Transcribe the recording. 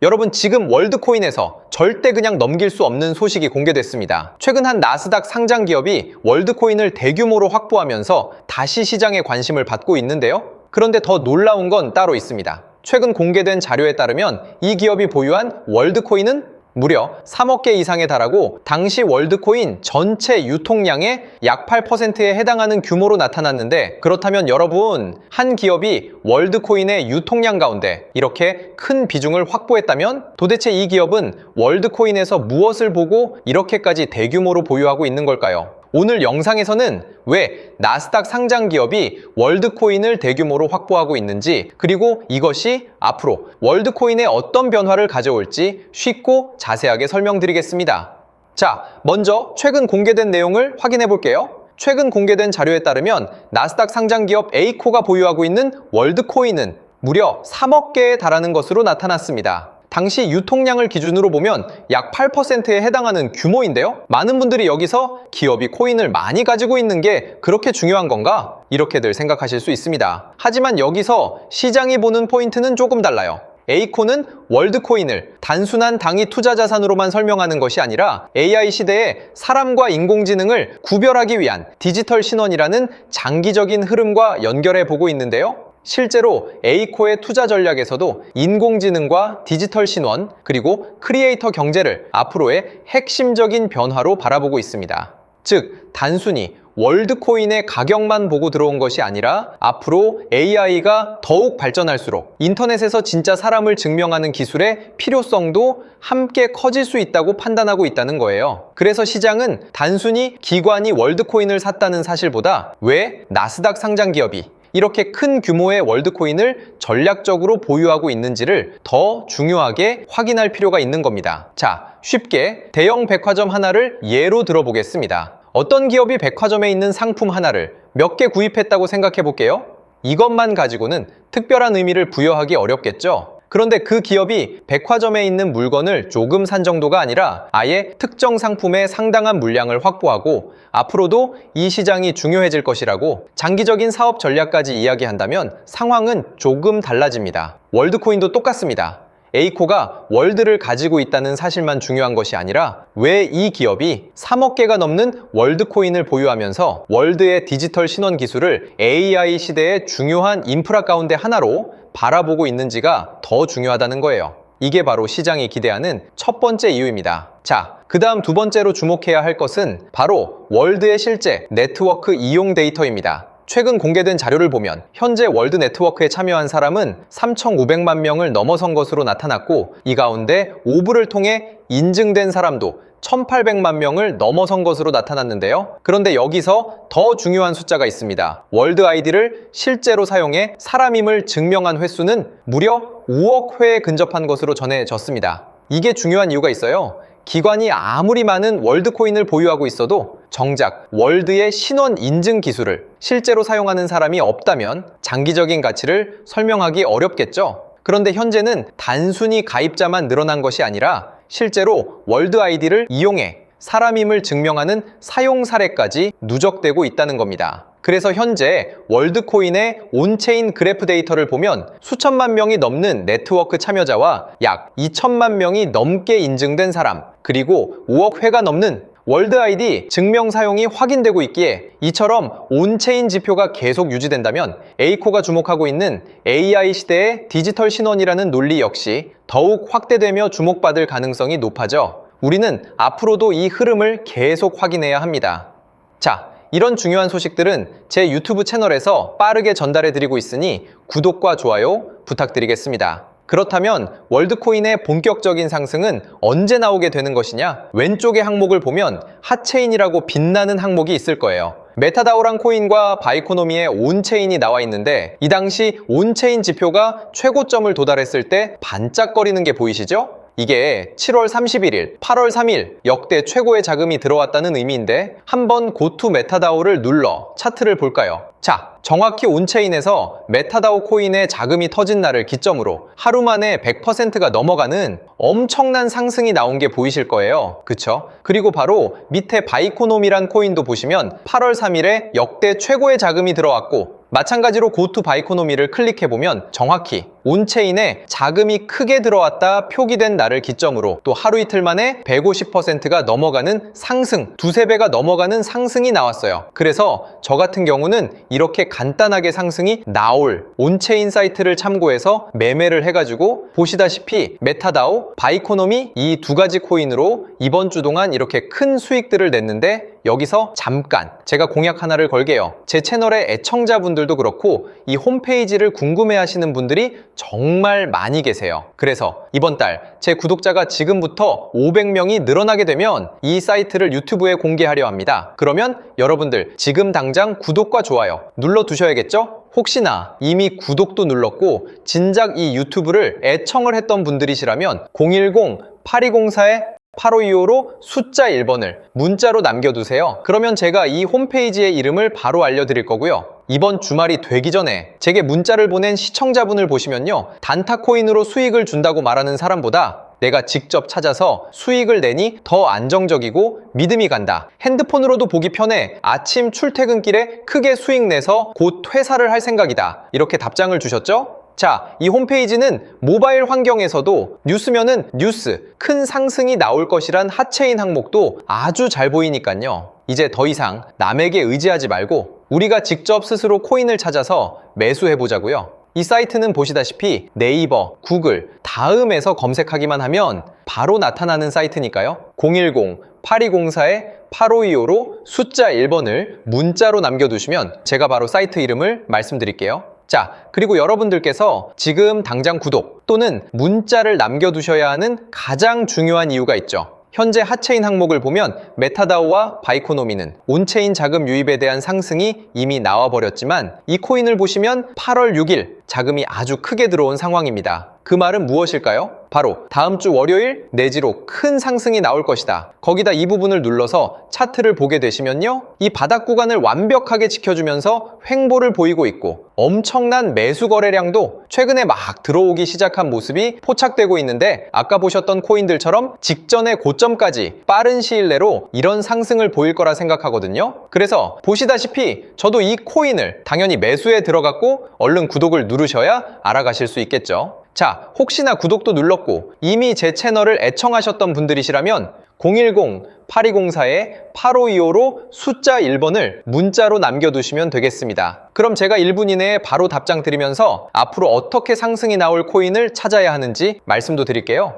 여러분, 지금 월드코인에서 절대 그냥 넘길 수 없는 소식이 공개됐습니다. 최근 한 나스닥 상장 기업이 월드코인을 대규모로 확보하면서 다시 시장의 관심을 받고 있는데요. 그런데 더 놀라운 건 따로 있습니다. 최근 공개된 자료에 따르면 이 기업이 보유한 월드코인은 무려 3억 개 이상에 달하고 당시 월드코인 전체 유통량의 약 8%에 해당하는 규모로 나타났는데, 그렇다면 여러분, 한 기업이 월드코인의 유통량 가운데 이렇게 큰 비중을 확보했다면 도대체 이 기업은 월드코인에서 무엇을 보고 이렇게까지 대규모로 보유하고 있는 걸까요? 오늘 영상에서는 왜 나스닥 상장 기업이 월드코인을 대규모로 확보하고 있는지, 그리고 이것이 앞으로 월드코인에 어떤 변화를 가져올지 쉽고 자세하게 설명드리겠습니다. 자, 먼저 최근 공개된 내용을 확인해 볼게요. 최근 공개된 자료에 따르면 나스닥 상장 기업 에이코가 보유하고 있는 월드코인은 무려 3억 개에 달하는 것으로 나타났습니다. 당시 유통량을 기준으로 보면 약 8%에 해당하는 규모인데요. 많은 분들이 여기서 기업이 코인을 많이 가지고 있는 게 그렇게 중요한 건가? 이렇게들 생각하실 수 있습니다. 하지만 여기서 시장이 보는 포인트는 조금 달라요. 에이코는 월드코인을 단순한 당위 투자 자산으로만 설명하는 것이 아니라 AI 시대에 사람과 인공지능을 구별하기 위한 디지털 신원이라는 장기적인 흐름과 연결해 보고 있는데요. 실제로 에이코의 투자 전략에서도 인공지능과 디지털 신원, 그리고 크리에이터 경제를 앞으로의 핵심적인 변화로 바라보고 있습니다. 즉, 단순히 월드코인의 가격만 보고 들어온 것이 아니라 앞으로 AI가 더욱 발전할수록 인터넷에서 진짜 사람을 증명하는 기술의 필요성도 함께 커질 수 있다고 판단하고 있다는 거예요. 그래서 시장은 단순히 기관이 월드코인을 샀다는 사실보다 왜 나스닥 상장 기업이 이렇게 큰 규모의 월드코인을 전략적으로 보유하고 있는지를 더 중요하게 확인할 필요가 있는 겁니다. 자, 쉽게 대형 백화점 하나를 예로 들어보겠습니다. 어떤 기업이 백화점에 있는 상품 하나를 몇 개 구입했다고 생각해 볼게요. 이것만 가지고는 특별한 의미를 부여하기 어렵겠죠? 그런데 그 기업이 백화점에 있는 물건을 조금 산 정도가 아니라 아예 특정 상품의 상당한 물량을 확보하고 앞으로도 이 시장이 중요해질 것이라고 장기적인 사업 전략까지 이야기한다면 상황은 조금 달라집니다. 월드코인도 똑같습니다. 에이코가 월드를 가지고 있다는 사실만 중요한 것이 아니라 왜 이 기업이 3억 개가 넘는 월드코인을 보유하면서 월드의 디지털 신원 기술을 AI 시대의 중요한 인프라 가운데 하나로 바라보고 있는지가 더 중요하다는 거예요. 이게 바로 시장이 기대하는 첫 번째 이유입니다. 자, 그 다음 두 번째로 주목해야 할 것은 바로 월드의 실제 네트워크 이용 데이터입니다. 최근 공개된 자료를 보면 현재 월드 네트워크에 참여한 사람은 3,500만 명을 넘어선 것으로 나타났고, 이 가운데 오브를 통해 인증된 사람도 1,800만 명을 넘어선 것으로 나타났는데요. 그런데 여기서 더 중요한 숫자가 있습니다. 월드 아이디를 실제로 사용해 사람임을 증명한 횟수는 무려 5억 회에 근접한 것으로 전해졌습니다. 이게 중요한 이유가 있어요. 기관이 아무리 많은 월드코인을 보유하고 있어도 정작 월드의 신원 인증 기술을 실제로 사용하는 사람이 없다면 장기적인 가치를 설명하기 어렵겠죠. 그런데 현재는 단순히 가입자만 늘어난 것이 아니라 실제로 월드 아이디를 이용해 사람임을 증명하는 사용 사례까지 누적되고 있다는 겁니다. 그래서 현재 월드코인의 온체인 그래프 데이터를 보면 수천만 명이 넘는 네트워크 참여자와 약 2천만 명이 넘게 인증된 사람, 그리고 5억 회가 넘는 월드 아이디 증명 사용이 확인되고 있기에 이처럼 온체인 지표가 계속 유지된다면 에이코가 주목하고 있는 AI 시대의 디지털 신원이라는 논리 역시 더욱 확대되며 주목받을 가능성이 높아져 우리는 앞으로도 이 흐름을 계속 확인해야 합니다. 자, 이런 중요한 소식들은 제 유튜브 채널에서 빠르게 전달해 드리고 있으니 구독과 좋아요 부탁드리겠습니다. 그렇다면 월드코인의 본격적인 상승은 언제 나오게 되는 것이냐? 왼쪽의 항목을 보면 핫체인이라고 빛나는 항목이 있을 거예요. 메타다오란 코인과 바이코노미의 온체인이 나와 있는데 이 당시 온체인 지표가 최고점을 도달했을 때 반짝거리는 게 보이시죠? 이게 7월 31일, 8월 3일 역대 최고의 자금이 들어왔다는 의미인데 한번 고투 메타다오를 눌러 차트를 볼까요? 자, 정확히 온체인에서 메타다오 코인의 자금이 터진 날을 기점으로 하루 만에 100%가 넘어가는 엄청난 상승이 나온 게 보이실 거예요. 그쵸? 그리고 바로 밑에 바이코노미란 코인도 보시면 8월 3일에 역대 최고의 자금이 들어왔고 마찬가지로 고투 바이코노미를 클릭해보면 정확히 온체인에 자금이 크게 들어왔다 표기된 날을 기점으로 또 하루 이틀 만에 150%가 넘어가는 상승, 두세 배가 넘어가는 상승이 나왔어요. 그래서 저 같은 경우는 이렇게 간단하게 상승이 나올 온체인 사이트를 참고해서 매매를 해가지고 보시다시피 메타다오, 바이코노미 이 두 가지 코인으로 이번 주 동안 이렇게 큰 수익들을 냈는데 여기서 잠깐 제가 공약 하나를 걸게요. 제 채널의 애청자분들도 그렇고 이 홈페이지를 궁금해하시는 분들이 정말 많이 계세요. 그래서 이번 달 제 구독자가 지금부터 500명이 늘어나게 되면 이 사이트를 유튜브에 공개하려 합니다. 그러면 여러분들 지금 당장 구독과 좋아요 눌러두셔야겠죠? 혹시나 이미 구독도 눌렀고 진작 이 유튜브를 애청을 했던 분들이시라면 010-8204-8525로 숫자 1번을 문자로 남겨두세요. 그러면 제가 이 홈페이지의 이름을 바로 알려드릴 거고요. 이번 주말이 되기 전에 제게 문자를 보낸 시청자분을 보시면요. 단타코인으로 수익을 준다고 말하는 사람보다 내가 직접 찾아서 수익을 내니 더 안정적이고 믿음이 간다. 핸드폰으로도 보기 편해. 아침 출퇴근길에 크게 수익 내서 곧 퇴사를 할 생각이다. 이렇게 답장을 주셨죠? 자, 이 홈페이지는 모바일 환경에서도 뉴스면은 뉴스, 큰 상승이 나올 것이란 하체인 항목도 아주 잘 보이니까요. 이제 더 이상 남에게 의지하지 말고 우리가 직접 스스로 코인을 찾아서 매수해보자고요. 이 사이트는 보시다시피 네이버, 구글, 다음에서 검색하기만 하면 바로 나타나는 사이트니까요. 010-8204-8525로 숫자 1번을 문자로 남겨두시면 제가 바로 사이트 이름을 말씀드릴게요. 자, 그리고 여러분들께서 지금 당장 구독 또는 문자를 남겨두셔야 하는 가장 중요한 이유가 있죠. 현재 하체인 항목을 보면 메타다오와 바이코노미는 온체인 자금 유입에 대한 상승이 이미 나와버렸지만 이 코인을 보시면 8월 6일 자금이 아주 크게 들어온 상황입니다. 그 말은 무엇일까요? 바로 다음 주 월요일 내지로 큰 상승이 나올 것이다. 거기다 이 부분을 눌러서 차트를 보게 되시면요. 이 바닥 구간을 완벽하게 지켜주면서 횡보를 보이고 있고 엄청난 매수 거래량도 최근에 막 들어오기 시작한 모습이 포착되고 있는데 아까 보셨던 코인들처럼 직전의 고점까지 빠른 시일 내로 이런 상승을 보일 거라 생각하거든요. 그래서 보시다시피 저도 이 코인을 당연히 매수에 들어갔고 얼른 구독을 누르셔야 알아가실 수 있겠죠. 자, 혹시나 구독도 눌렀고 이미 제 채널을 애청하셨던 분들이시라면 010-8204-8525로 숫자 1번을 문자로 남겨두시면 되겠습니다. 그럼 제가 1분 이내에 바로 답장 드리면서 앞으로 어떻게 상승이 나올 코인을 찾아야 하는지 말씀도 드릴게요.